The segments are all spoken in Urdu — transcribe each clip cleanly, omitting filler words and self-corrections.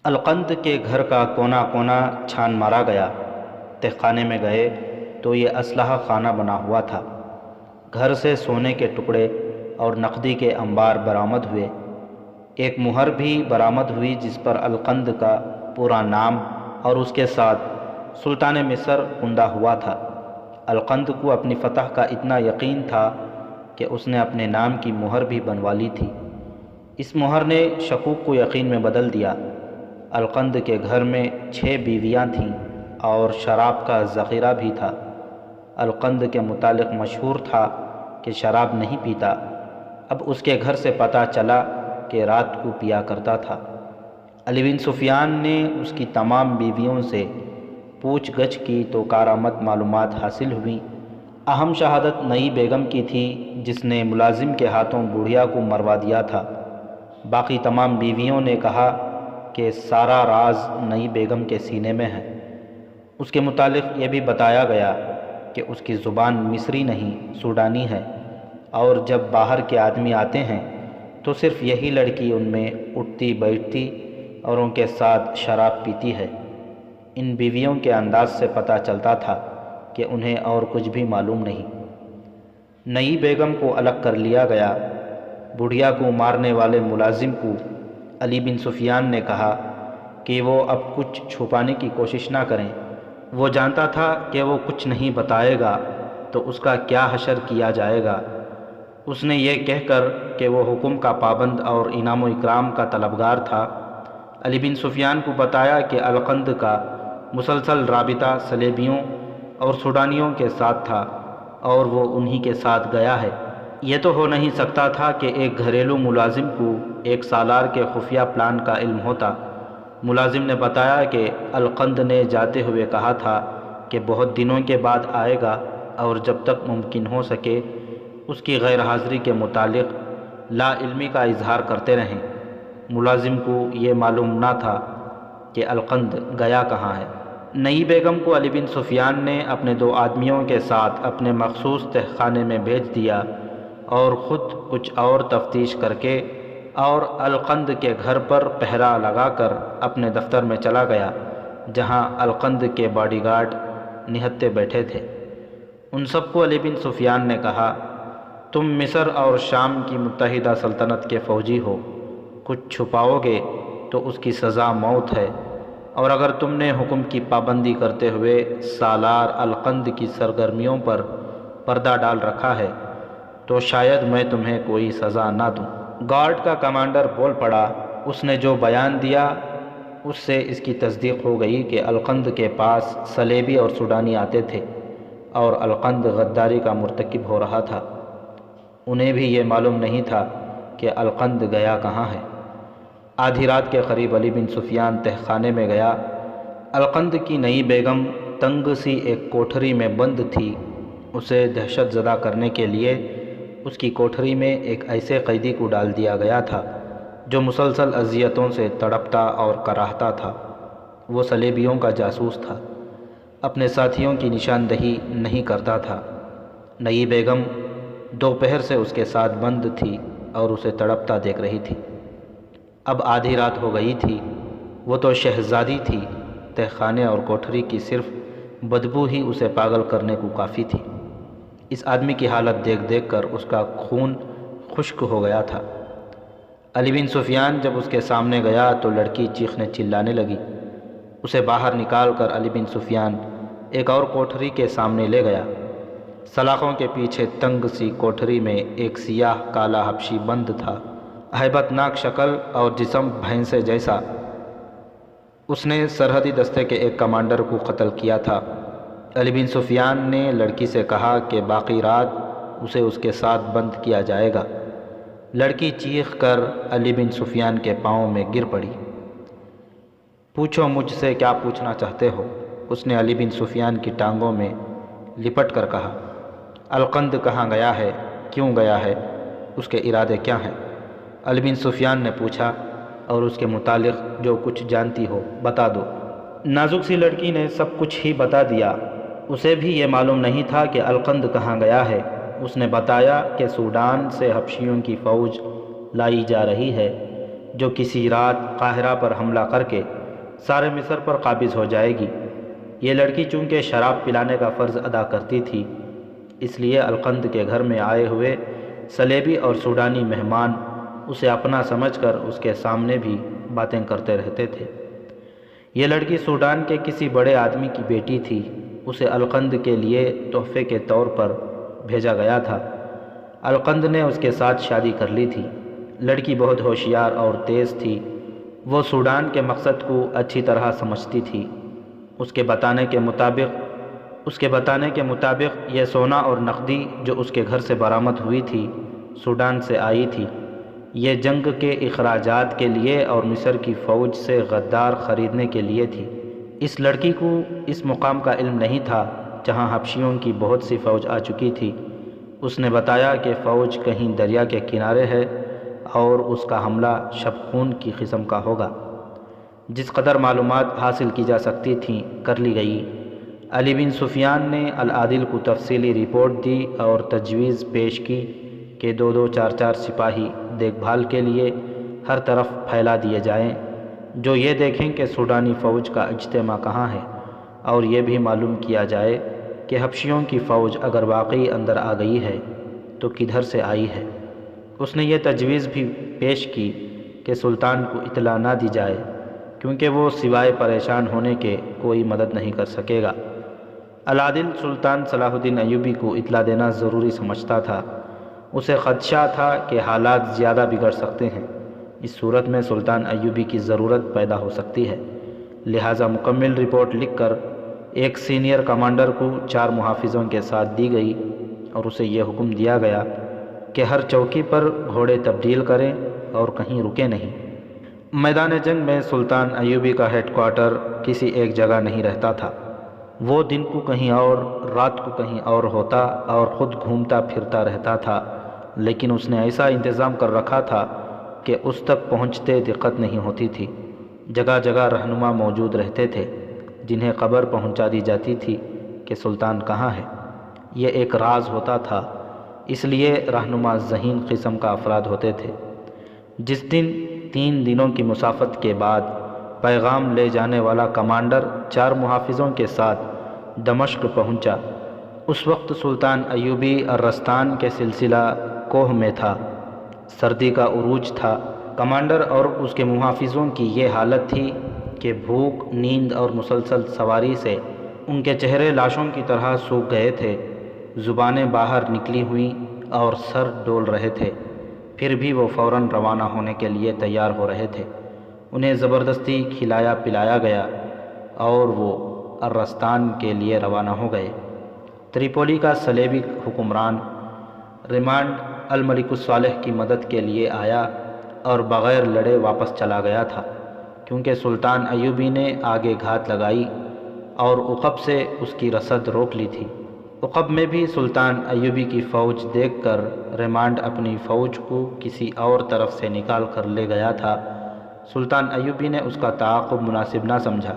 القند کے گھر کا کونا کونا چھان مارا گیا۔ تہخانے میں گئے تو یہ اسلحہ خانہ بنا ہوا تھا۔ گھر سے سونے کے ٹکڑے اور نقدی کے انبار برآمد ہوئے۔ ایک مہر بھی برآمد ہوئی جس پر القند کا پورا نام اور اس کے ساتھ سلطان مصر کندہ ہوا تھا۔ القند کو اپنی فتح کا اتنا یقین تھا کہ اس نے اپنے نام کی مہر بھی بنوا لی تھی۔ اس مہر نے شکوک کو یقین میں بدل دیا۔ القند کے گھر میں 6 بیویاں تھیں اور شراب کا ذخیرہ بھی تھا۔ القند کے متعلق مشہور تھا کہ شراب نہیں پیتا۔ اب اس کے گھر سے پتہ چلا کہ رات کو پیا کرتا تھا۔ علی بن سفیان نے اس کی تمام بیویوں سے پوچھ گچھ کی تو کارآمد معلومات حاصل ہوئیں۔ اہم شہادت نئی بیگم کی تھی جس نے ملازم کے ہاتھوں بوڑھیا کو مروا دیا تھا۔ باقی تمام بیویوں نے کہا کہ سارا راز نئی بیگم کے سینے میں ہے۔ اس کے متعلق یہ بھی بتایا گیا کہ اس کی زبان مصری نہیں سوڈانی ہے، اور جب باہر کے آدمی آتے ہیں تو صرف یہی لڑکی ان میں اٹھتی بیٹھتی اور ان کے ساتھ شراب پیتی ہے۔ ان بیویوں کے انداز سے پتہ چلتا تھا کہ انہیں اور کچھ بھی معلوم نہیں۔ نئی بیگم کو الگ کر لیا گیا۔ بڑھیا کو مارنے والے ملازم کو علی بن سفیان نے کہا کہ وہ اب کچھ چھپانے کی کوشش نہ کریں۔ وہ جانتا تھا کہ وہ کچھ نہیں بتائے گا تو اس کا کیا حشر کیا جائے گا۔ اس نے یہ کہہ کر کہ وہ حکم کا پابند اور انعام و اکرام کا طلبگار تھا، علی بن سفیان کو بتایا کہ القند کا مسلسل رابطہ صلیبیوں اور سوڈانیوں کے ساتھ تھا اور وہ انہی کے ساتھ گیا ہے۔ یہ تو ہو نہیں سکتا تھا کہ ایک گھریلو ملازم کو ایک سالار کے خفیہ پلان کا علم ہوتا۔ ملازم نے بتایا کہ القند نے جاتے ہوئے کہا تھا کہ بہت دنوں کے بعد آئے گا اور جب تک ممکن ہو سکے اس کی غیر حاضری کے متعلق لا علمی کا اظہار کرتے رہیں۔ ملازم کو یہ معلوم نہ تھا کہ القند گیا کہاں ہے۔ نئی بیگم کو علی بن سفیان نے اپنے 2 آدمیوں کے ساتھ اپنے مخصوص تہخانے میں بھیج دیا اور خود کچھ اور تفتیش کر کے اور القند کے گھر پر پہرا لگا کر اپنے دفتر میں چلا گیا جہاں القند کے باڈی گارڈ نہتے بیٹھے تھے۔ ان سب کو علی بن سفیان نے کہا، تم مصر اور شام کی متحدہ سلطنت کے فوجی ہو، کچھ چھپاؤ گے تو اس کی سزا موت ہے، اور اگر تم نے حکم کی پابندی کرتے ہوئے سالار القند کی سرگرمیوں پر پردہ ڈال رکھا ہے تو شاید میں تمہیں کوئی سزا نہ دوں۔ گارڈ کا کمانڈر بول پڑا، اس نے جو بیان دیا اس سے اس کی تصدیق ہو گئی کہ القند کے پاس صلیبی اور سوڈانی آتے تھے اور القند غداری کا مرتکب ہو رہا تھا۔ انہیں بھی یہ معلوم نہیں تھا کہ القند گیا کہاں ہے۔ آدھی رات کے قریب علی بن سفیان تہخانے میں گیا۔ القند کی نئی بیگم تنگ سی ایک کوٹھری میں بند تھی۔ اسے دہشت زدہ کرنے کے لیے اس کی کوٹھری میں ایک ایسے قیدی کو ڈال دیا گیا تھا جو مسلسل اذیتوں سے تڑپتا اور کراہتا تھا۔ وہ صلیبیوں کا جاسوس تھا، اپنے ساتھیوں کی نشاندہی نہیں کرتا تھا۔ نئی بیگم دوپہر سے اس کے ساتھ بند تھی اور اسے تڑپتا دیکھ رہی تھی۔ اب آدھی رات ہو گئی تھی۔ وہ تو شہزادی تھی، تہخانے اور کوٹھری کی صرف بدبو ہی اسے پاگل کرنے کو کافی تھی۔ اس آدمی کی حالت دیکھ دیکھ کر اس کا خون خشک ہو گیا تھا۔ علی بن سفیان جب اس کے سامنے گیا تو لڑکی چیخنے چلانے لگی۔ اسے باہر نکال کر علی بن سفیان ایک اور کوٹھری کے سامنے لے گیا۔ سلاخوں کے پیچھے تنگ سی کوٹھری میں ایک سیاہ کالا حبشی بند تھا، ہیبت ناک شکل اور جسم بھینسے جیسا۔ اس نے سرحدی دستے کے ایک کمانڈر کو قتل کیا تھا۔ علی بن سفیان نے لڑکی سے کہا کہ باقی رات اسے اس کے ساتھ بند کیا جائے گا۔ لڑکی چیخ کر علی بن سفیان کے پاؤں میں گر پڑی۔ پوچھو مجھ سے کیا پوچھنا چاہتے ہو، اس نے علی بن سفیان کی ٹانگوں میں لپٹ کر کہا۔ القند کہاں گیا ہے، کیوں گیا ہے، اس کے ارادے کیا ہیں؟ علی بن سفیان نے پوچھا، اور اس کے متعلق جو کچھ جانتی ہو بتا دو۔ نازک سی لڑکی نے سب کچھ ہی بتا دیا۔ اسے بھی یہ معلوم نہیں تھا کہ القند کہاں گیا ہے۔ اس نے بتایا کہ سوڈان سے حبشیوں کی فوج لائی جا رہی ہے جو کسی رات قاہرہ پر حملہ کر کے سارے مصر پر قابض ہو جائے گی۔ یہ لڑکی چونکہ شراب پلانے کا فرض ادا کرتی تھی، اس لیے القند کے گھر میں آئے ہوئے صلیبی اور سوڈانی مہمان اسے اپنا سمجھ کر اس کے سامنے بھی باتیں کرتے رہتے تھے۔ یہ لڑکی سوڈان کے کسی بڑے آدمی کی بیٹی تھی۔ اسے القند کے لیے تحفے کے طور پر بھیجا گیا تھا۔ القند نے اس کے ساتھ شادی کر لی تھی۔ لڑکی بہت ہوشیار اور تیز تھی۔ وہ سوڈان کے مقصد کو اچھی طرح سمجھتی تھی۔ اس کے بتانے کے مطابق یہ سونا اور نقدی جو اس کے گھر سے برآمد ہوئی تھی سوڈان سے آئی تھی۔ یہ جنگ کے اخراجات کے لیے اور مصر کی فوج سے غدار خریدنے کے لیے تھی۔ اس لڑکی کو اس مقام کا علم نہیں تھا جہاں حبشیوں کی بہت سی فوج آ چکی تھی۔ اس نے بتایا کہ فوج کہیں دریا کے کنارے ہے اور اس کا حملہ شبخون کی قسم کا ہوگا۔ جس قدر معلومات حاصل کی جا سکتی تھیں کر لی گئی۔ علی بن سفیان نے العادل کو تفصیلی رپورٹ دی اور تجویز پیش کی کہ 2-2 4-4 سپاہی دیکھ بھال کے لیے ہر طرف پھیلا دیے جائیں، جو یہ دیکھیں کہ سوڈانی فوج کا اجتماع کہاں ہے، اور یہ بھی معلوم کیا جائے کہ حبشیوں کی فوج اگر واقعی اندر آ گئی ہے تو کدھر سے آئی ہے۔ اس نے یہ تجویز بھی پیش کی کہ سلطان کو اطلاع نہ دی جائے، کیونکہ وہ سوائے پریشان ہونے کے کوئی مدد نہیں کر سکے گا۔ العادل سلطان صلاح الدین ایوبی کو اطلاع دینا ضروری سمجھتا تھا۔ اسے خدشہ تھا کہ حالات زیادہ بگڑ سکتے ہیں۔ اس صورت میں سلطان ایوبی کی ضرورت پیدا ہو سکتی ہے، لہٰذا مکمل رپورٹ لکھ کر ایک سینئر کمانڈر کو 4 محافظوں کے ساتھ دی گئی اور اسے یہ حکم دیا گیا کہ ہر چوکی پر گھوڑے تبدیل کریں اور کہیں رکے نہیں۔ میدان جنگ میں سلطان ایوبی کا ہیڈ کوارٹر کسی ایک جگہ نہیں رہتا تھا۔ وہ دن کو کہیں اور، رات کو کہیں اور ہوتا اور خود گھومتا پھرتا رہتا تھا، لیکن اس نے ایسا انتظام کر رکھا تھا کہ اس تک پہنچتے دقت نہیں ہوتی تھی۔ جگہ جگہ رہنما موجود رہتے تھے جنہیں خبر پہنچا دی جاتی تھی کہ سلطان کہاں ہے۔ یہ ایک راز ہوتا تھا، اس لیے رہنما ذہین قسم کا افراد ہوتے تھے۔ جس دن 3 دنوں کی مسافت کے بعد پیغام لے جانے والا کمانڈر 4 محافظوں کے ساتھ دمشق پہنچا، اس وقت سلطان ایوبی الرستان کے سلسلہ کوہ میں تھا۔ سردی کا عروج تھا۔ کمانڈر اور اس کے محافظوں کی یہ حالت تھی کہ بھوک، نیند اور مسلسل سواری سے ان کے چہرے لاشوں کی طرح سوکھ گئے تھے۔ زبانیں باہر نکلی ہوئیں اور سر ڈول رہے تھے، پھر بھی وہ فوراً روانہ ہونے کے لیے تیار ہو رہے تھے۔ انہیں زبردستی کھلایا پلایا گیا اور وہ الرستان کے لیے روانہ ہو گئے۔ تریپولی کا صلیبی حکمران ریمانڈ الملک الصالح کی مدد کے لیے آیا اور بغیر لڑے واپس چلا گیا تھا، کیونکہ سلطان ایوبی نے آگے گھات لگائی اور عقب سے اس کی رسد روک لی تھی۔ عقب میں بھی سلطان ایوبی کی فوج دیکھ کر ریمانڈ اپنی فوج کو کسی اور طرف سے نکال کر لے گیا تھا۔ سلطان ایوبی نے اس کا تعاقب مناسب نہ سمجھا،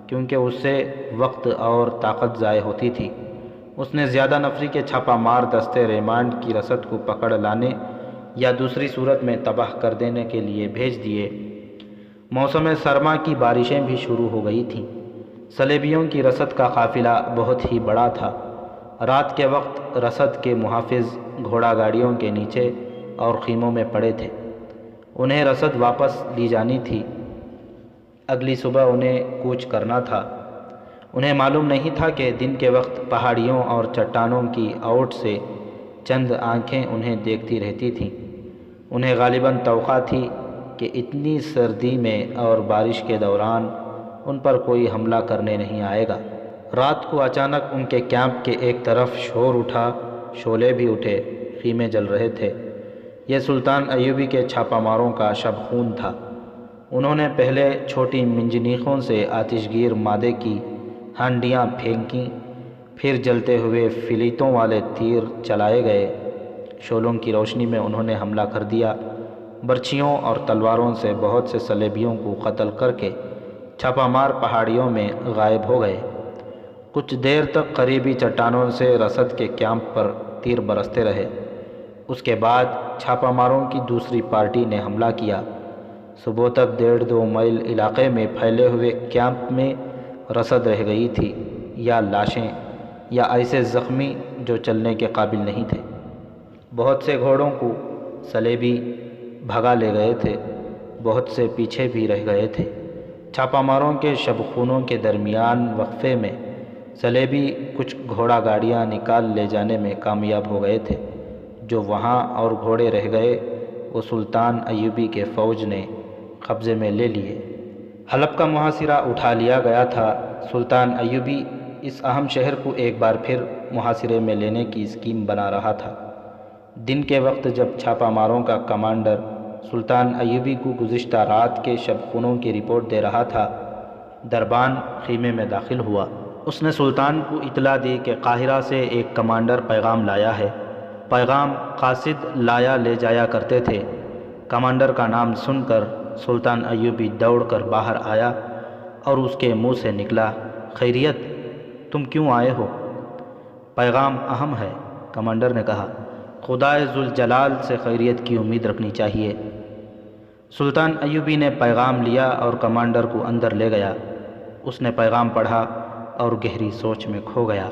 کیونکہ اس سے وقت اور طاقت ضائع ہوتی تھی۔ اس نے زیادہ نفری کے چھاپہ مار دستے ریمانڈ کی رسد کو پکڑ لانے یا دوسری صورت میں تباہ کر دینے کے لیے بھیج دیے۔ موسم سرما کی بارشیں بھی شروع ہو گئی تھیں۔ صلیبیوں کی رسد کا قافلہ بہت ہی بڑا تھا۔ رات کے وقت رسد کے محافظ گھوڑا گاڑیوں کے نیچے اور خیموں میں پڑے تھے۔ انہیں رسد واپس لی جانی تھی۔ اگلی صبح انہیں کوچ کرنا تھا۔ انہیں معلوم نہیں تھا کہ دن کے وقت پہاڑیوں اور چٹانوں کی اوٹ سے چند آنکھیں انہیں دیکھتی رہتی تھیں۔ انہیں غالباً توقع تھی کہ اتنی سردی میں اور بارش کے دوران ان پر کوئی حملہ کرنے نہیں آئے گا۔ رات کو اچانک ان کے کیمپ کے ایک طرف شور اٹھا، شعلے بھی اٹھے، خیمے جل رہے تھے۔ یہ سلطان ایوبی کے چھاپہ ماروں کا شب خون تھا۔ انہوں نے پہلے چھوٹی منجنیقوں سے آتش گیر مادے کی ہانڈیاں پھینکیں، پھر جلتے ہوئے فلیتوں والے تیر چلائے گئے۔ شعلوں کی روشنی میں انہوں نے حملہ کر دیا۔ برچھیوں اور تلواروں سے بہت سے صلیبیوں کو قتل کر کے چھاپہ مار پہاڑیوں میں غائب ہو گئے۔ کچھ دیر تک قریبی چٹانوں سے رسد کے کیمپ پر تیر برستے رہے۔ اس کے بعد چھاپہ ماروں کی دوسری پارٹی نے حملہ کیا۔ صبح تک 1.5-2 میل علاقے میں پھیلے ہوئے کیمپ میں رسد رہ گئی تھی، یا لاشیں یا ایسے زخمی جو چلنے کے قابل نہیں تھے۔ بہت سے گھوڑوں کو صلیبی بھگا لے گئے تھے، بہت سے پیچھے بھی رہ گئے تھے۔ چھاپہ ماروں کے شب خونوں کے درمیان وقفے میں صلیبی کچھ گھوڑا گاڑیاں نکال لے جانے میں کامیاب ہو گئے تھے۔ جو وہاں اور گھوڑے رہ گئے وہ سلطان ایوبی کے فوج نے قبضے میں لے لیے۔ حلب کا محاصرہ اٹھا لیا گیا تھا۔ سلطان ایوبی اس اہم شہر کو ایک بار پھر محاصرے میں لینے کی اسکیم بنا رہا تھا۔ دن کے وقت جب چھاپہ ماروں کا کمانڈر سلطان ایوبی کو گزشتہ رات کے شب خونوں کی رپورٹ دے رہا تھا، دربان خیمے میں داخل ہوا۔ اس نے سلطان کو اطلاع دی کہ قاہرہ سے ایک کمانڈر پیغام لایا ہے۔ پیغام قاصد لایا لے جایا کرتے تھے۔ کمانڈر کا نام سن کر سلطان ایوبی دوڑ کر باہر آیا اور اس کے منہ سے نکلا، خیریت، تم کیوں آئے ہو؟ پیغام اہم ہے، کمانڈر نے کہا، خدائے ذوالجلال سے خیریت کی امید رکھنی چاہیے۔ سلطان ایوبی نے پیغام لیا اور کمانڈر کو اندر لے گیا۔ اس نے پیغام پڑھا اور گہری سوچ میں کھو گیا۔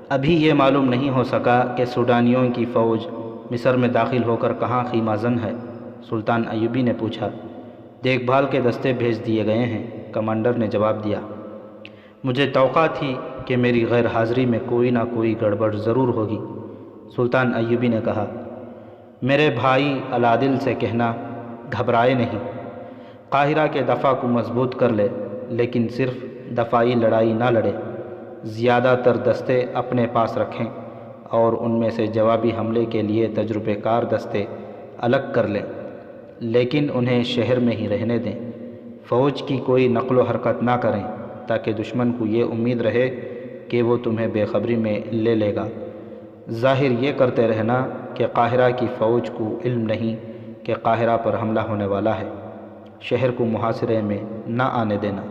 ابھی یہ معلوم نہیں ہو سکا کہ سوڈانیوں کی فوج مصر میں داخل ہو کر کہاں خیمہ زن ہے۔ سلطان ایوبی نے پوچھا۔ دیکھ بھال کے دستے بھیج دیے گئے ہیں، کمانڈر نے جواب دیا۔ مجھے توقع تھی کہ میری غیر حاضری میں کوئی نہ کوئی گڑبڑ ضرور ہوگی۔ سلطان ایوبی نے کہا، میرے بھائی العادل سے کہنا گھبرائے نہیں، قاہرہ کے دفاع کو مضبوط کر لے، لیکن صرف دفاعی لڑائی نہ لڑے۔ زیادہ تر دستے اپنے پاس رکھیں اور ان میں سے جوابی حملے کے لیے تجربے کار دستے الگ کر لیں، لیکن انہیں شہر میں ہی رہنے دیں۔ فوج کی کوئی نقل و حرکت نہ کریں تاکہ دشمن کو یہ امید رہے کہ وہ تمہیں بے خبری میں لے لے گا۔ ظاہر یہ کرتے رہنا کہ قاہرہ کی فوج کو علم نہیں کہ قاہرہ پر حملہ ہونے والا ہے۔ شہر کو محاصرے میں نہ آنے دینا،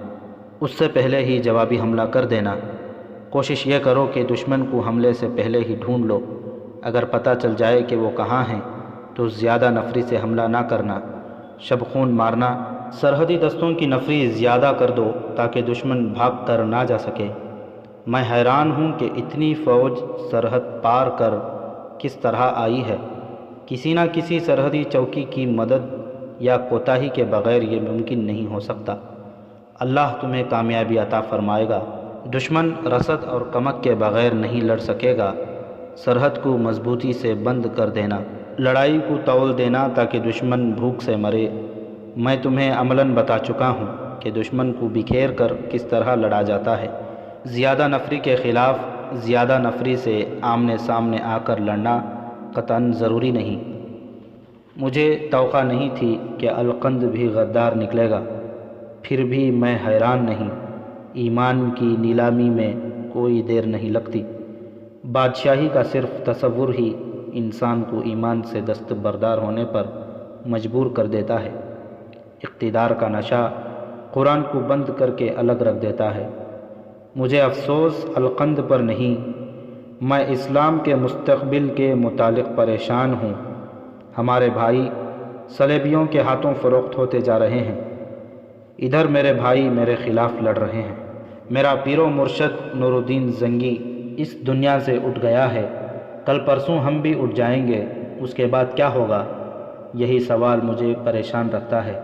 اس سے پہلے ہی جوابی حملہ کر دینا۔ کوشش یہ کرو کہ دشمن کو حملے سے پہلے ہی ڈھونڈ لو۔ اگر پتہ چل جائے کہ وہ کہاں ہیں تو زیادہ نفری سے حملہ نہ کرنا، شب خون مارنا۔ سرحدی دستوں کی نفری زیادہ کر دو تاکہ دشمن بھاگ کر نہ جا سکے۔ میں حیران ہوں کہ اتنی فوج سرحد پار کر کس طرح آئی ہے۔ کسی نہ کسی سرحدی چوکی کی مدد یا کوتاہی کے بغیر یہ ممکن نہیں ہو سکتا۔ اللہ تمہیں کامیابی عطا فرمائے گا۔ دشمن رسد اور کمک کے بغیر نہیں لڑ سکے گا۔ سرحد کو مضبوطی سے بند کر دینا، لڑائی کو تول دینا تاکہ دشمن بھوک سے مرے۔ میں تمہیں عملاً بتا چکا ہوں کہ دشمن کو بکھیر کر کس طرح لڑا جاتا ہے۔ زیادہ نفری کے خلاف زیادہ نفری سے آمنے سامنے آ کر لڑنا قطعاً ضروری نہیں۔ مجھے توقع نہیں تھی کہ القند بھی غدار نکلے گا، پھر بھی میں حیران نہیں۔ ایمان کی نیلامی میں کوئی دیر نہیں لگتی۔ بادشاہی کا صرف تصور ہی انسان کو ایمان سے دستبردار ہونے پر مجبور کر دیتا ہے۔ اقتدار کا نشہ قرآن کو بند کر کے الگ رکھ دیتا ہے۔ مجھے افسوس القند پر نہیں، میں اسلام کے مستقبل کے متعلق پریشان ہوں۔ ہمارے بھائی صلیبیوں کے ہاتھوں فروخت ہوتے جا رہے ہیں۔ ادھر میرے بھائی میرے خلاف لڑ رہے ہیں۔ میرا پیر و مرشد نور الدین زنگی اس دنیا سے اٹھ گیا ہے، کل پرسوں ہم بھی اٹھ جائیں گے۔ اس کے بعد کیا ہوگا؟ یہی سوال مجھے پریشان رکھتا ہے۔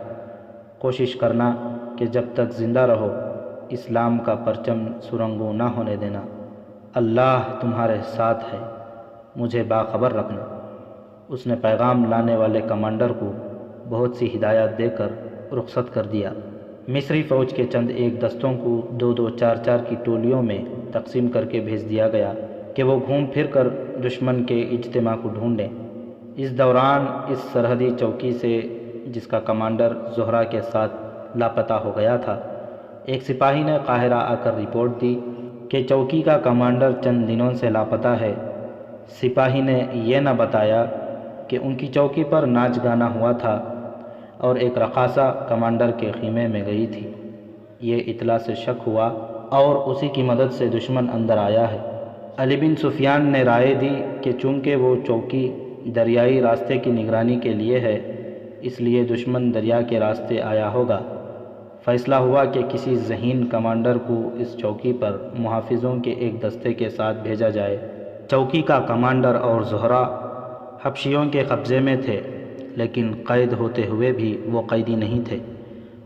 کوشش کرنا کہ جب تک زندہ رہو اسلام کا پرچم سرنگوں نہ ہونے دینا۔ اللہ تمہارے ساتھ ہے، مجھے باخبر رکھنا۔ اس نے پیغام لانے والے کمانڈر کو بہت سی ہدایات دے کر رخصت کر دیا۔ مصری فوج کے چند ایک دستوں کو 2-2 4-4 کی ٹولیوں میں تقسیم کر کے بھیج دیا گیا کہ وہ گھوم پھر کر دشمن کے اجتماع کو ڈھونڈیں۔ اس دوران اس سرحدی چوکی سے جس کا کمانڈر زہرہ کے ساتھ لاپتہ ہو گیا تھا، ایک سپاہی نے قاہرہ آ کر رپورٹ دی کہ چوکی کا کمانڈر چند دنوں سے لاپتہ ہے۔ سپاہی نے یہ نہ بتایا کہ ان کی چوکی پر ناچ گانا ہوا تھا اور ایک رقاصہ کمانڈر کے خیمے میں گئی تھی۔ یہ اطلاع سے شک ہوا اور اسی کی مدد سے دشمن اندر آیا ہے۔ علی بن سفیان نے رائے دی کہ چونکہ وہ چوکی دریائی راستے کی نگرانی کے لیے ہے، اس لیے دشمن دریا کے راستے آیا ہوگا۔ فیصلہ ہوا کہ کسی ذہین کمانڈر کو اس چوکی پر محافظوں کے ایک دستے کے ساتھ بھیجا جائے۔ چوکی کا کمانڈر اور زہرہ حبشیوں کے قبضے میں تھے، لیکن قید ہوتے ہوئے بھی وہ قیدی نہیں تھے۔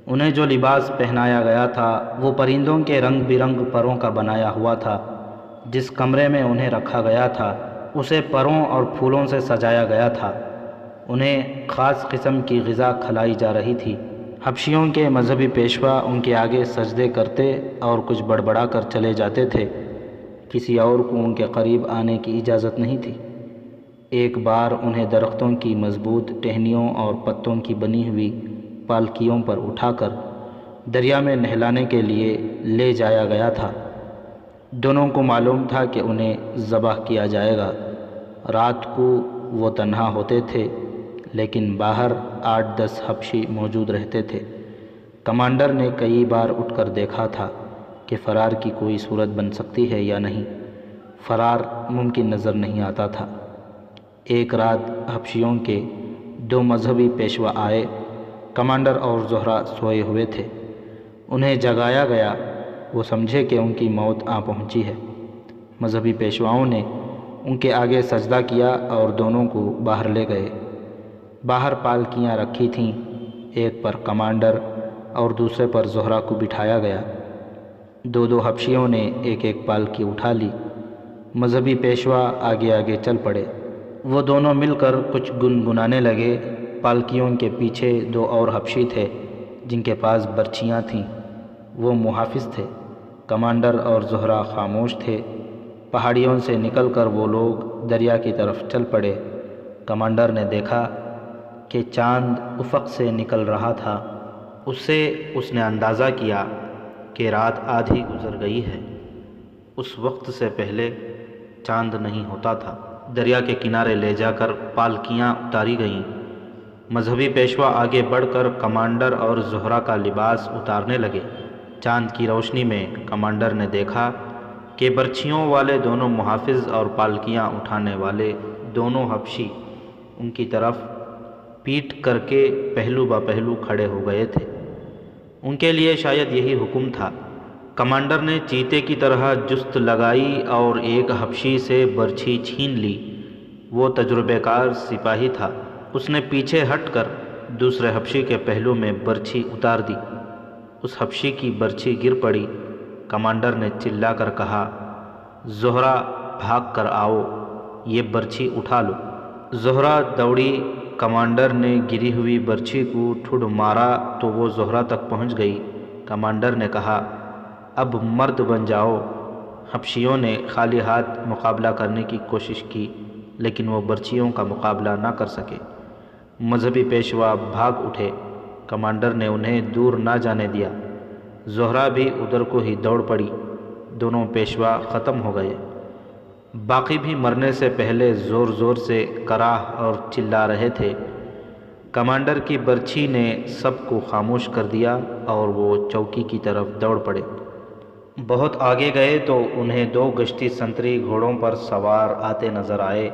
انہیں جو لباس پہنایا گیا تھا وہ پرندوں کے رنگ برنگ پروں کا بنایا ہوا تھا۔ جس کمرے میں انہیں رکھا گیا تھا اسے پروں اور پھولوں سے سجایا گیا تھا۔ انہیں خاص قسم کی غذا کھلائی جا رہی تھی۔ حبشیوں کے مذہبی پیشوا ان کے آگے سجدے کرتے اور کچھ بڑبڑا کر چلے جاتے تھے۔ کسی اور کو ان کے قریب آنے کی اجازت نہیں تھی۔ ایک بار انہیں درختوں کی مضبوط ٹہنیوں اور پتوں کی بنی ہوئی پالکیوں پر اٹھا کر دریا میں نہلانے کے لیے لے جایا گیا تھا۔ دونوں کو معلوم تھا کہ انہیں ذبح کیا جائے گا۔ رات کو وہ تنہا ہوتے تھے، لیکن باہر 8-10 حبشی موجود رہتے تھے۔ کمانڈر نے کئی بار اٹھ کر دیکھا تھا کہ فرار کی کوئی صورت بن سکتی ہے یا نہیں۔ فرار ممکن نظر نہیں آتا تھا۔ ایک رات حبشیوں کے 2 مذہبی پیشوا آئے۔ کمانڈر اور زہرہ سوئے ہوئے تھے۔ انہیں جگایا گیا۔ وہ سمجھے کہ ان کی موت آ پہنچی ہے۔ مذہبی پیشواؤں نے ان کے آگے سجدہ کیا اور دونوں کو باہر لے گئے۔ باہر پالکیاں رکھی تھیں، ایک پر کمانڈر اور دوسرے پر زہرہ کو بٹھایا گیا۔ 2 حبشیوں نے ایک ایک پالکی اٹھا لی۔ مذہبی پیشوا آگے آگے چل پڑے۔ وہ دونوں مل کر کچھ گنگنانے لگے۔ پالکیوں کے پیچھے 2 اور حبشی تھے جن کے پاس برچھیاں تھیں۔ وہ محافظ تھے۔ کمانڈر اور زہرہ خاموش تھے۔ پہاڑیوں سے نکل کر وہ لوگ دریا کی طرف چل پڑے۔ کمانڈر نے دیکھا کہ چاند افق سے نکل رہا تھا۔ اس سے اس نے اندازہ کیا کہ رات آدھی گزر گئی ہے۔ اس وقت سے پہلے چاند نہیں ہوتا تھا۔ دریا کے کنارے لے جا کر پالکیاں اتاری گئیں۔ مذہبی پیشوا آگے بڑھ کر کمانڈر اور زہرہ کا لباس اتارنے لگے۔ چاند کی روشنی میں کمانڈر نے دیکھا کہ برچھیوں والے دونوں محافظ اور پالکیاں اٹھانے والے دونوں حبشی ان کی طرف پیٹ کر کے پہلو با پہلو کھڑے ہو گئے تھے۔ ان کے لیے شاید یہی حکم تھا۔ کمانڈر نے چیتے کی طرح جست لگائی اور ایک حبشی سے برچھی چھین لی۔ وہ تجربہ کار سپاہی تھا۔ اس نے پیچھے ہٹ کر دوسرے حبشی کے پہلو میں برچھی اتار دی۔ اس حبشی کی برچھی گر پڑی۔ کمانڈر نے چلا کر کہا، زہرہ بھاگ کر آؤ، یہ برچھی اٹھا لو۔ زہرہ دوڑی۔ کمانڈر نے گری ہوئی برچھی کو ٹھوڑ مارا تو وہ زہرہ تک پہنچ گئی۔ کمانڈر نے کہا، اب مرد بن جاؤ۔ حبشیوں نے خالی ہاتھ مقابلہ کرنے کی کوشش کی، لیکن وہ برچھیوں کا مقابلہ نہ کر سکے۔ مذہبی پیشوا بھاگ اٹھے۔ کمانڈر نے انہیں دور نہ جانے دیا۔ زہرہ بھی ادھر کو ہی دوڑ پڑی۔ دونوں پیشوا ختم ہو گئے۔ باقی بھی مرنے سے پہلے زور زور سے کراہ اور چلا رہے تھے۔ کمانڈر کی برچھی نے سب کو خاموش کر دیا اور وہ چوکی کی طرف دوڑ پڑے۔ بہت آگے گئے تو انہیں 2 گشتی سنتری گھوڑوں پر سوار آتے نظر آئے۔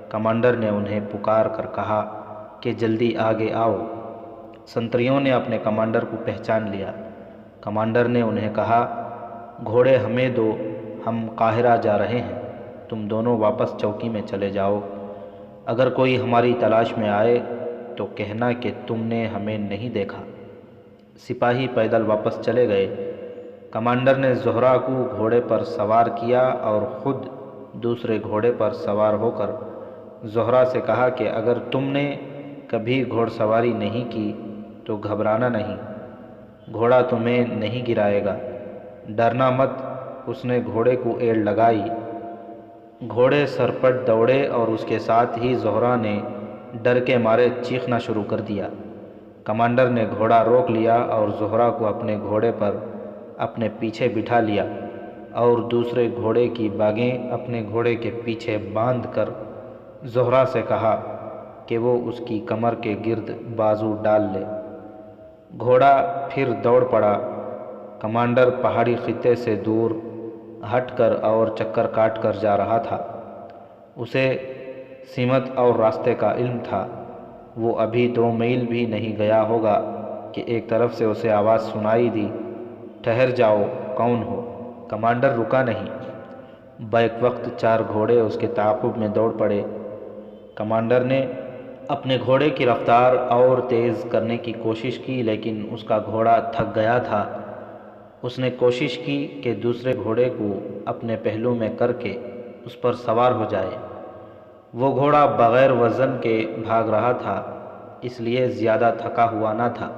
کمانڈر نے انہیں پکار کر کہا کہ جلدی آگے آؤ۔ سنتریوں نے اپنے کمانڈر کو پہچان لیا۔ کمانڈر نے انہیں کہا، گھوڑے ہمیں دو، ہم قاہرہ جا رہے ہیں، تم دونوں واپس چوکی میں چلے جاؤ۔ اگر کوئی ہماری تلاش میں آئے تو کہنا کہ تم نے ہمیں نہیں دیکھا۔ سپاہی پیدل واپس چلے گئے۔ کمانڈر نے زہرہ کو گھوڑے پر سوار کیا اور خود دوسرے گھوڑے پر سوار ہو کر زہرہ سے کہا کہ اگر تم نے کبھی گھوڑ سواری نہیں کی تو گھبرانا نہیں، گھوڑا تمہیں نہیں گرائے گا، ڈرنا مت۔ اس نے گھوڑے کو ایڑ لگائی۔ گھوڑے سرپٹ دوڑے اور اس کے ساتھ ہی زہرہ نے ڈر کے مارے چیخنا شروع کر دیا۔ کمانڈر نے گھوڑا روک لیا اور زہرہ کو اپنے گھوڑے پر اپنے پیچھے بٹھا لیا اور دوسرے گھوڑے کی باگیں اپنے گھوڑے کے پیچھے باندھ کر زہرہ سے کہا کہ وہ اس کی کمر کے گرد بازو ڈال لے۔ گھوڑا پھر دوڑ پڑا۔ کمانڈر پہاڑی خطے سے دور ہٹ کر اور چکر کاٹ کر جا رہا تھا۔ اسے سمت اور راستے کا علم تھا۔ وہ ابھی 2 میل بھی نہیں گیا ہوگا کہ ایک طرف سے اسے آواز سنائی دی، ٹھہر جاؤ، کون ہو؟ کمانڈر رکا نہیں۔ بیک وقت 4 گھوڑے اس کے تعاقب میں دوڑ پڑے۔ کمانڈر نے اپنے گھوڑے کی رفتار اور تیز کرنے کی کوشش کی، لیکن اس کا گھوڑا تھک گیا تھا۔ اس نے کوشش کی کہ دوسرے گھوڑے کو اپنے پہلو میں کر کے اس پر سوار ہو جائے۔ وہ گھوڑا بغیر وزن کے بھاگ رہا تھا، اس لیے زیادہ تھکا ہوا نہ تھا،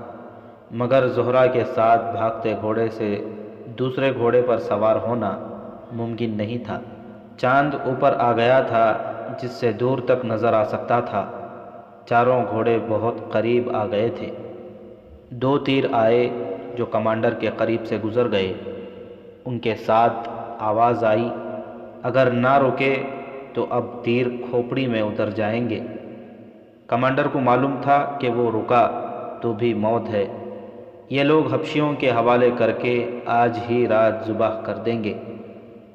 مگر زہرہ کے ساتھ بھاگتے گھوڑے سے دوسرے گھوڑے پر سوار ہونا ممکن نہیں تھا۔ چاند اوپر آ گیا تھا جس سے دور تک نظر آ سکتا تھا۔ چاروں گھوڑے بہت قریب آ گئے تھے۔ 2 تیر آئے جو کمانڈر کے قریب سے گزر گئے۔ ان کے ساتھ آواز آئی، اگر نہ رکے تو اب تیر کھوپڑی میں اتر جائیں گے۔ کمانڈر کو معلوم تھا کہ وہ رکا تو بھی موت ہے، یہ لوگ حبشیوں کے حوالے کر کے آج ہی رات ذبح کر دیں گے۔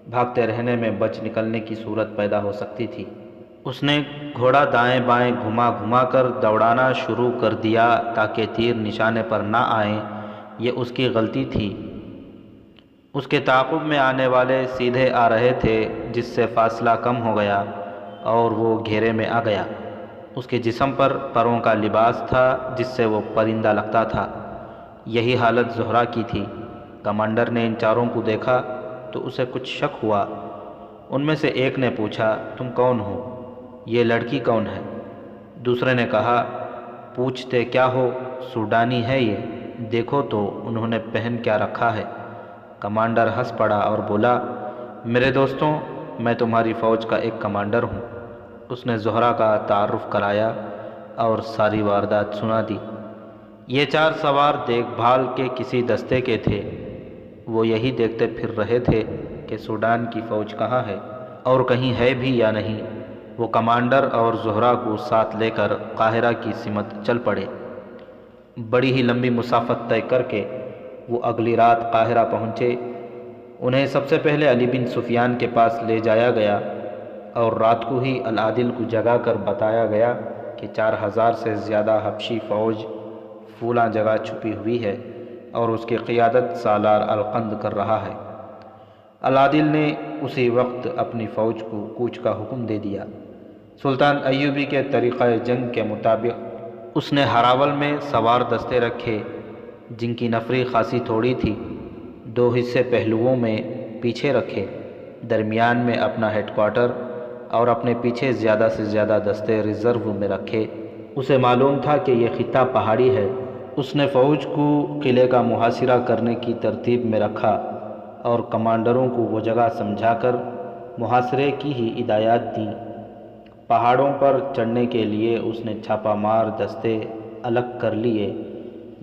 بھاگتے رہنے میں بچ نکلنے کی صورت پیدا ہو سکتی تھی۔ اس نے گھوڑا دائیں بائیں گھما گھما کر دوڑانا شروع کر دیا تاکہ تیر نشانے پر نہ آئیں۔ یہ اس کی غلطی تھی۔ اس کے تعاقب میں آنے والے سیدھے آ رہے تھے، جس سے فاصلہ کم ہو گیا اور وہ گھیرے میں آ گیا۔ اس کے جسم پر پروں کا لباس تھا جس سے وہ پرندہ لگتا تھا۔ یہی حالت زہرہ کی تھی۔ کمانڈر نے ان چاروں کو دیکھا تو اسے کچھ شک ہوا۔ ان میں سے ایک نے پوچھا، تم کون ہو؟ یہ لڑکی کون ہے؟ دوسرے نے کہا، پوچھتے کیا ہو، سوڈانی ہے یہ، دیکھو تو انہوں نے پہن کیا رکھا ہے۔ کمانڈر ہنس پڑا اور بولا، میرے دوستوں، میں تمہاری فوج کا ایک کمانڈر ہوں۔ اس نے زہرہ کا تعارف کرایا اور ساری واردات سنا دی۔ یہ 4 سوار دیکھ بھال کے کسی دستے کے تھے۔ وہ یہی دیکھتے پھر رہے تھے کہ سوڈان کی فوج کہاں ہے اور کہیں ہے بھی یا نہیں۔ وہ کمانڈر اور زہرہ کو ساتھ لے کر قاہرہ کی سمت چل پڑے۔ بڑی ہی لمبی مسافت طے کر کے وہ اگلی رات قاہرہ پہنچے۔ انہیں سب سے پہلے علی بن سفیان کے پاس لے جایا گیا اور رات کو ہی العادل کو جگا کر بتایا گیا کہ 4000 سے زیادہ حبشی فوج فلاں جگہ چھپی ہوئی ہے اور اس کی قیادت سالار القند کر رہا ہے۔ العادل نے اسی وقت اپنی فوج کو کوچ کا حکم دے دیا۔ سلطان ایوبی کے طریقہ جنگ کے مطابق اس نے ہراول میں سوار دستے رکھے جن کی نفری خاصی تھوڑی تھی۔ 2 حصے پہلوؤں میں پیچھے رکھے، درمیان میں اپنا ہیڈ کوارٹر اور اپنے پیچھے زیادہ سے زیادہ دستے ریزرو میں رکھے۔ اسے معلوم تھا کہ یہ خطہ پہاڑی ہے۔ اس نے فوج کو قلعے کا محاصرہ کرنے کی ترتیب میں رکھا اور کمانڈروں کو وہ جگہ سمجھا کر محاصرے کی ہی ہدایات دیں۔ پہاڑوں پر چڑھنے کے لیے اس نے چھاپہ مار دستے الگ کر لیے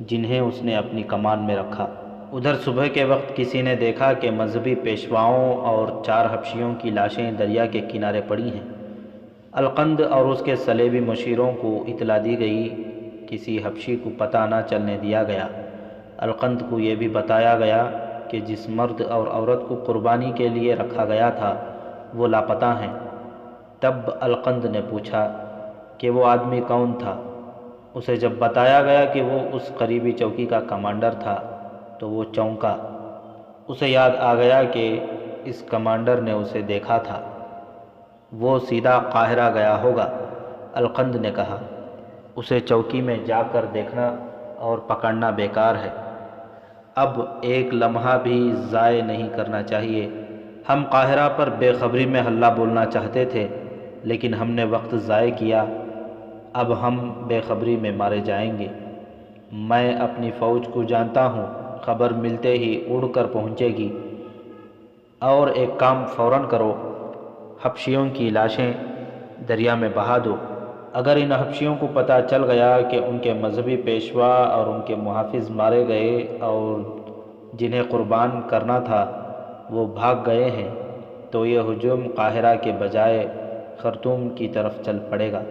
جنہیں اس نے اپنی کمان میں رکھا۔ ادھر صبح کے وقت کسی نے دیکھا کہ مذہبی پیشواؤں اور 4 حبشیوں کی لاشیں دریا کے کنارے پڑی ہیں۔ القند اور اس کے صلیبی مشیروں کو اطلاع دی گئی۔ کسی حبشی کو پتہ نہ چلنے دیا گیا۔ القند کو یہ بھی بتایا گیا کہ جس مرد اور عورت کو قربانی کے لیے رکھا گیا تھا وہ لاپتہ ہیں۔ تب القند نے پوچھا کہ وہ آدمی کون تھا۔ اسے جب بتایا گیا کہ وہ اس قریبی چوکی کا کمانڈر تھا تو وہ چونکا۔ اسے یاد آ گیا کہ اس کمانڈر نے اسے دیکھا تھا، وہ سیدھا قاہرہ گیا ہوگا۔ القند نے کہا، اسے چوکی میں جا کر دیکھنا اور پکڑنا بیکار ہے، اب ایک لمحہ بھی ضائع نہیں کرنا چاہیے۔ ہم قاہرہ پر بے خبری میں حلہ بولنا چاہتے تھے لیکن ہم نے وقت ضائع کیا، اب ہم بے خبری میں مارے جائیں گے۔ میں اپنی فوج کو جانتا ہوں، خبر ملتے ہی اڑ کر پہنچے گی۔ اور ایک کام فوراً کرو، حبشیوں کی لاشیں دریا میں بہا دو۔ اگر ان حبشیوں کو پتہ چل گیا کہ ان کے مذہبی پیشوا اور ان کے محافظ مارے گئے اور جنہیں قربان کرنا تھا وہ بھاگ گئے ہیں تو یہ ہجوم قاہرہ کے بجائے خرطوم کی طرف چل پڑے گا۔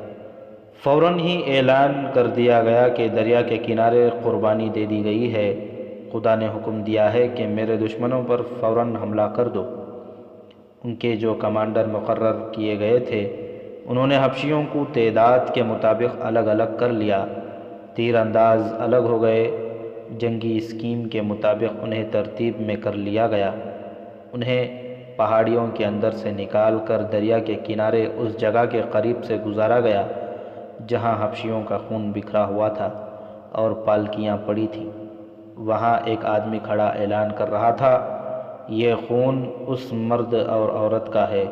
فوراً ہی اعلان کر دیا گیا کہ دریا کے کنارے قربانی دے دی گئی ہے۔ خدا نے حکم دیا ہے کہ میرے دشمنوں پر فوراً حملہ کر دو۔ ان کے جو کمانڈر مقرر کیے گئے تھے انہوں نے حبشیوں کو تعداد کے مطابق الگ الگ کر لیا، تیر انداز الگ ہو گئے، جنگی اسکیم کے مطابق انہیں ترتیب میں کر لیا گیا۔ انہیں پہاڑیوں کے اندر سے نکال کر دریا کے کنارے اس جگہ کے قریب سے گزارا گیا جہاں حبشیوں کا خون بکھرا ہوا تھا اور پالکیاں پڑی تھیں۔ وہاں ایک آدمی کھڑا اعلان کر رہا تھا، یہ خون اس مرد اور عورت کا ہے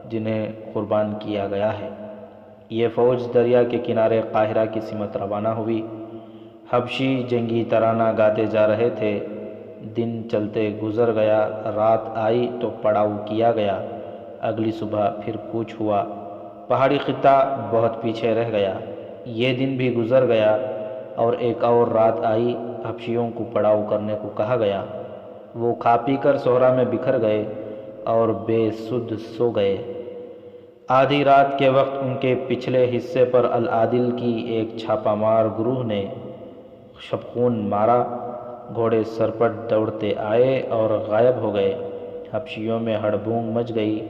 جنہیں قربان کیا گیا ہے۔ یہ فوج دریا کے کنارے قاہرہ کی سمت روانہ ہوئی۔ حبشی جنگی ترانہ گاتے جا رہے تھے۔ دن چلتے گزر گیا، رات آئی تو پڑاؤ کیا گیا، اگلی صبح پھر کوچ ہوا۔ پہاڑی خطہ بہت پیچھے رہ گیا۔ یہ دن بھی گزر گیا اور ایک اور رات آئی۔ حبشیوں کو پڑاؤ کرنے کو کہا گیا۔ وہ کھا پی کر صحرا میں بکھر گئے اور بے سدھ سو گئے۔ آدھی رات کے وقت ان کے پچھلے حصے پر العادل کی ایک چھاپہ مار گروہ نے شبخون مارا۔ گھوڑے سرپٹ دوڑتے آئے اور غائب ہو گئے۔ حبشیوں میں ہڑبونگ مچ گئی۔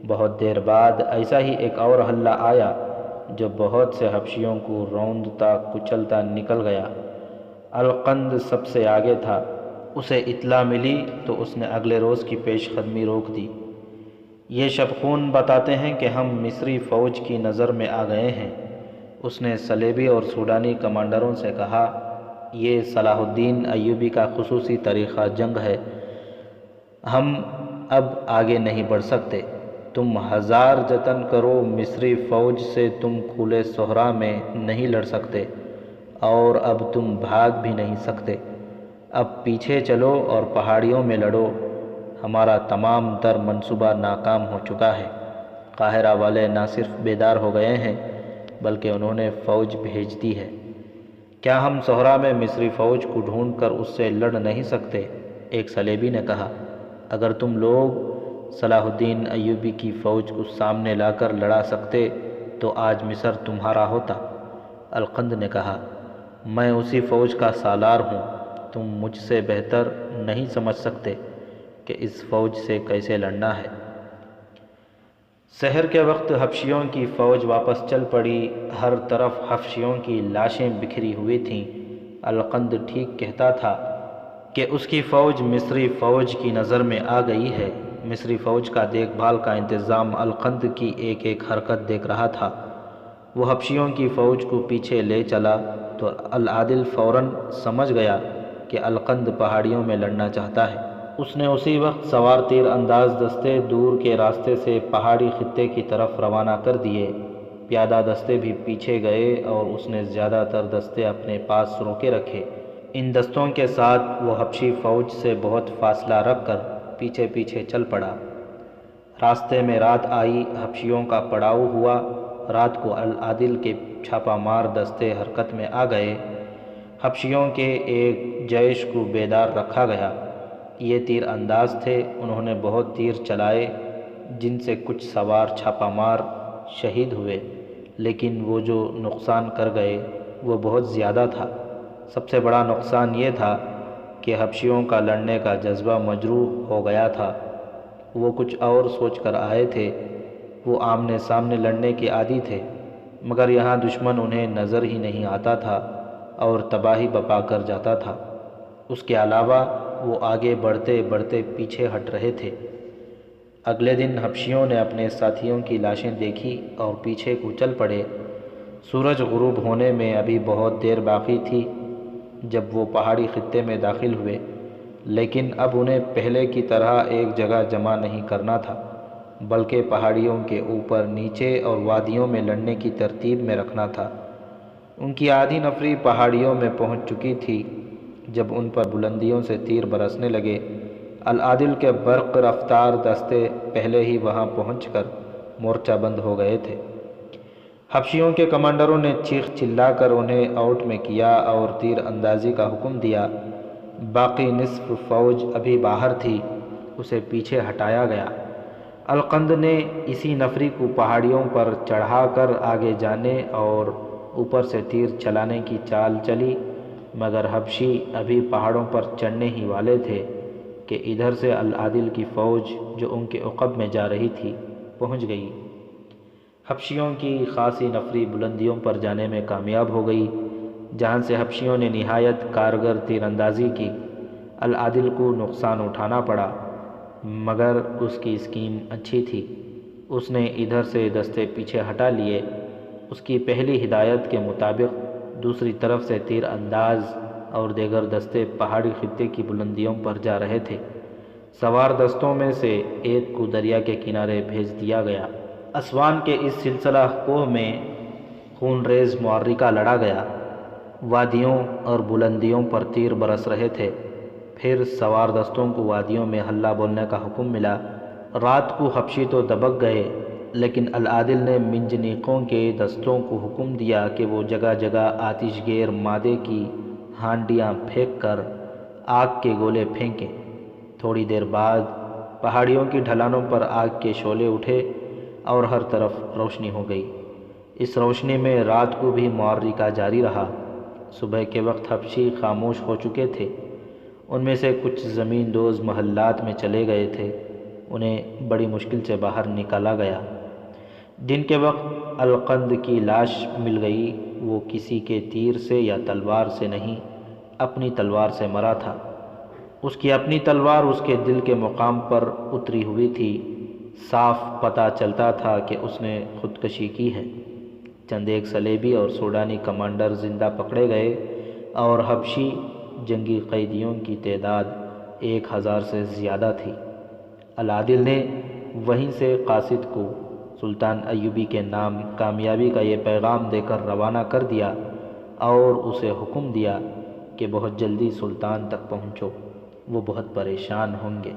بہت دیر بعد ایسا ہی ایک اور حلہ آیا جو بہت سے حبشیوں کو روندتا کچلتا نکل گیا۔ القند سب سے آگے تھا۔ اسے اطلاع ملی تو اس نے اگلے روز کی پیش قدمی روک دی۔ یہ شبخون بتاتے ہیں کہ ہم مصری فوج کی نظر میں آ گئے ہیں۔ اس نے صلیبی اور سوڈانی کمانڈروں سے کہا، یہ صلاح الدین ایوبی کا خصوصی طریقہ جنگ ہے، ہم اب آگے نہیں بڑھ سکتے۔ تم ہزار جتن کرو، مصری فوج سے تم کھلے صحرا میں نہیں لڑ سکتے اور اب تم بھاگ بھی نہیں سکتے۔ اب پیچھے چلو اور پہاڑیوں میں لڑو۔ ہمارا تمام تر منصوبہ ناکام ہو چکا ہے۔ قاہرہ والے نہ صرف بیدار ہو گئے ہیں بلکہ انہوں نے فوج بھیج دی ہے۔ کیا ہم صحرا میں مصری فوج کو ڈھونڈ کر اس سے لڑ نہیں سکتے؟ ایک صلیبی نے کہا، اگر تم لوگ صلاح الدین ایوبی کی فوج کو سامنے لا کر لڑا سکتے تو آج مصر تمہارا ہوتا۔ القند نے کہا، میں اسی فوج کا سالار ہوں، تم مجھ سے بہتر نہیں سمجھ سکتے کہ اس فوج سے کیسے لڑنا ہے۔ سحر کے وقت حبشیوں کی فوج واپس چل پڑی۔ ہر طرف حبشیوں کی لاشیں بکھری ہوئی تھیں۔ القند ٹھیک کہتا تھا کہ اس کی فوج مصری فوج کی نظر میں آ گئی ہے۔ مصری فوج کا دیکھ بھال کا انتظام القند کی ایک ایک حرکت دیکھ رہا تھا۔ وہ حبشیوں کی فوج کو پیچھے لے چلا تو العادل فوراً سمجھ گیا کہ القند پہاڑیوں میں لڑنا چاہتا ہے۔ اس نے اسی وقت سوار تیر انداز دستے دور کے راستے سے پہاڑی خطے کی طرف روانہ کر دیے۔ پیادہ دستے بھی پیچھے گئے اور اس نے زیادہ تر دستے اپنے پاس روکے رکھے۔ ان دستوں کے ساتھ وہ حبشی فوج سے بہت فاصلہ رکھ کر پیچھے پیچھے چل پڑا۔ راستے میں رات آئی، حبشیوں کا پڑاؤ ہوا۔ رات کو العادل کے چھاپہ مار دستے حرکت میں آ گئے۔ حبشیوں کے ایک جیش کو بیدار رکھا گیا۔ یہ تیر انداز تھے، انہوں نے بہت تیر چلائے جن سے کچھ سوار چھاپہ مار شہید ہوئے، لیکن وہ جو نقصان کر گئے وہ بہت زیادہ تھا۔ سب سے بڑا نقصان یہ تھا کہ حبشیوں کا لڑنے کا جذبہ مجروح ہو گیا تھا۔ وہ کچھ اور سوچ کر آئے تھے، وہ آمنے سامنے لڑنے کے عادی تھے، مگر یہاں دشمن انہیں نظر ہی نہیں آتا تھا اور تباہی بپا کر جاتا تھا۔ اس کے علاوہ وہ آگے بڑھتے بڑھتے پیچھے ہٹ رہے تھے۔ اگلے دن حبشیوں نے اپنے ساتھیوں کی لاشیں دیکھی اور پیچھے کو چل پڑے۔ سورج غروب ہونے میں ابھی بہت دیر باقی تھی جب وہ پہاڑی خطے میں داخل ہوئے، لیکن اب انہیں پہلے کی طرح ایک جگہ جمع نہیں کرنا تھا بلکہ پہاڑیوں کے اوپر، نیچے اور وادیوں میں لڑنے کی ترتیب میں رکھنا تھا۔ ان کی آدھی نفری پہاڑیوں میں پہنچ چکی تھی جب ان پر بلندیوں سے تیر برسنے لگے۔ العادل کے برق رفتار دستے پہلے ہی وہاں پہنچ کر مورچہ بند ہو گئے تھے۔ حبشیوں کے کمانڈروں نے چیخ چلا کر انہیں آؤٹ میں کیا اور تیر اندازی کا حکم دیا۔ باقی نصف فوج ابھی باہر تھی، اسے پیچھے ہٹایا گیا۔ القند نے اسی نفری کو پہاڑیوں پر چڑھا کر آگے جانے اور اوپر سے تیر چلانے کی چال چلی، مگر حبشی ابھی پہاڑوں پر چڑھنے ہی والے تھے کہ ادھر سے العادل کی فوج جو ان کے عقب میں جا رہی تھی پہنچ گئی۔ حبشیوں کی خاصی نفری بلندیوں پر جانے میں کامیاب ہو گئی، جہاں سے حبشیوں نے نہایت کارگر تیر اندازی کی۔ العادل کو نقصان اٹھانا پڑا، مگر اس کی اسکیم اچھی تھی۔ اس نے ادھر سے دستے پیچھے ہٹا لیے۔ اس کی پہلی ہدایت کے مطابق دوسری طرف سے تیر انداز اور دیگر دستے پہاڑی خطے کی بلندیوں پر جا رہے تھے۔ سوار دستوں میں سے ایک کو دریا کے کنارے بھیج دیا گیا۔ اسوان کے اس سلسلہ کوہ میں خون ریز معرکہ لڑا گیا۔ وادیوں اور بلندیوں پر تیر برس رہے تھے۔ پھر سوار دستوں کو وادیوں میں حلہ بولنے کا حکم ملا۔ رات کو حبشی تو دبک گئے، لیکن العادل نے منجنیقوں کے دستوں کو حکم دیا کہ وہ جگہ جگہ آتش گیر مادے کی ہانڈیاں پھینک کر آگ کے گولے پھینکیں۔ تھوڑی دیر بعد پہاڑیوں کی ڈھلانوں پر آگ کے شعلے اٹھے اور ہر طرف روشنی ہو گئی۔ اس روشنی میں رات کو بھی معرکہ جاری رہا۔ صبح کے وقت حبشی خاموش ہو چکے تھے۔ ان میں سے کچھ زمین دوز محلات میں چلے گئے تھے، انہیں بڑی مشکل سے باہر نکالا گیا۔ دن کے وقت القند کی لاش مل گئی۔ وہ کسی کے تیر سے یا تلوار سے نہیں، اپنی تلوار سے مرا تھا۔ اس کی اپنی تلوار اس کے دل کے مقام پر اتری ہوئی تھی۔ صاف پتہ چلتا تھا کہ اس نے خودکشی کی ہے۔ چند ایک صلیبی اور سوڈانی کمانڈر زندہ پکڑے گئے اور حبشی جنگی قیدیوں کی تعداد 1000 سے زیادہ تھی۔ العادل نے وہیں سے قاصد کو سلطان ایوبی کے نام کامیابی کا یہ پیغام دے کر روانہ کر دیا اور اسے حکم دیا کہ بہت جلدی سلطان تک پہنچو، وہ بہت پریشان ہوں گے۔